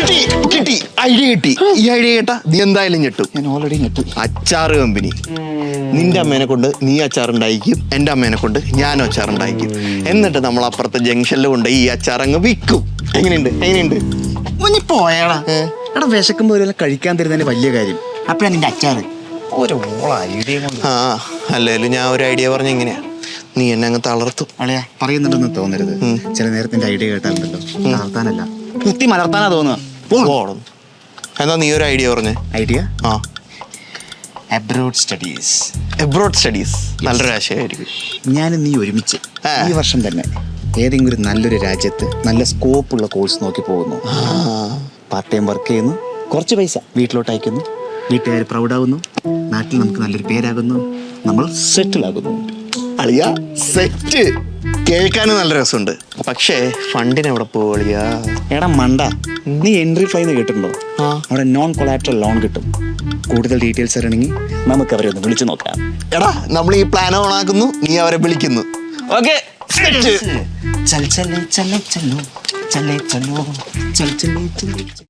കിട്ടി കിട്ടി ഐഡിയ കിട്ടി. ഈ ഐഡിയ കേട്ടാ നീ എന്തായാലും ഞെട്ടും. ഞാൻ ഓൾറെഡി ഞെട്ടു. അച്ചാറ് കമ്പനി. നിന്റെ അമ്മേനെ കൊണ്ട് നീ അച്ചാറുണ്ടായിരിക്കും, എൻ്റെ അമ്മേനെ കൊണ്ട് ഞാനും അച്ചാറുണ്ടായിരിക്കും. എന്നിട്ട് നമ്മൾ അപ്പുറത്തെ ജംഗ്ഷനിൽ കൊണ്ട് ഈ അച്ചാറങ്ങ് വിൽക്കും. എങ്ങനെയുണ്ട് എങ്ങനെയുണ്ട്? പോയാടാ എടാ, വിശക്കുമ്പോ ഒരു കഴിക്കാൻ തരുന്നതിന് വലിയ കാര്യം. അപ്പഴാ നിന്റെ അച്ചാറ് ഒരു ഐഡിയ കൊണ്ട്. ആ അല്ലേലും ഞാൻ ഒരു ഐഡിയ പറഞ്ഞ എങ്ങനെയാ നീ എന്നെ അങ്ങ് തളർത്തും. അളയാ പറയുന്നുണ്ടെന്ന് തോന്നരുത്. ചില നേരത്തിന്റെ ഐഡിയ കേട്ടാലുണ്ടല്ലോ, തളർത്താനല്ല കുത്തി മലർത്താനാ തോന്നുക. എന്നാ നീ ഒരു ഐഡിയ പറഞ്ഞേ. ഐഡിയ ആ അബ്രോഡ് സ്റ്റഡീസ്. എബ്രോഡ് സ്റ്റഡീസ് നല്ലൊരു ആശയമായിരിക്കും. ഞാനും നീ ഒരുമിച്ച് ഈ വർഷം തന്നെ ഏതെങ്കിലും ഒരു നല്ലൊരു രാജ്യത്ത് നല്ല സ്കോപ്പുള്ള കോഴ്സ് നോക്കി പോകുന്നു. പാർട്ട് ടൈം വർക്ക് ചെയ്യുന്നു, കുറച്ച് പൈസ വീട്ടിലോട്ട് അയക്കുന്നു, വീട്ടുകാർ പ്രൗഡാകുന്നു, നാട്ടിൽ നമുക്ക് നല്ലൊരു പേരാകുന്നു, നമ്മൾ സെറ്റിൽ ആകുന്നു. അളിയ സെറ്റ് കേൾക്കാനും നല്ല രസമുണ്ട്. പക്ഷേ ഫണ്ടിന് എവിടെ പോളിയാ? എടാ മണ്ട, നീ എൻട്രി ഫ്ലൈന്ന് കേട്ടിട്ടുണ്ടോ? അവിടെ നോൺ കൊളാറ്ററൽ ലോൺ കിട്ടും. കൂടുതൽ ഡീറ്റെയിൽസ് അറിയണമെങ്കിൽ നമുക്ക് അവരെ ഒന്ന് വിളിച്ചു നോക്കാം. എടാ നമ്മൾ ഈ പ്ലാൻ ഓൺ ആക്കുന്നു, നീ അവരെ വിളിക്കുന്നു. ഓക്കെ ചൽ ചലേ ചലേ ചലോ ചലേ ചലോ ചൽ ചലേ ചലേ.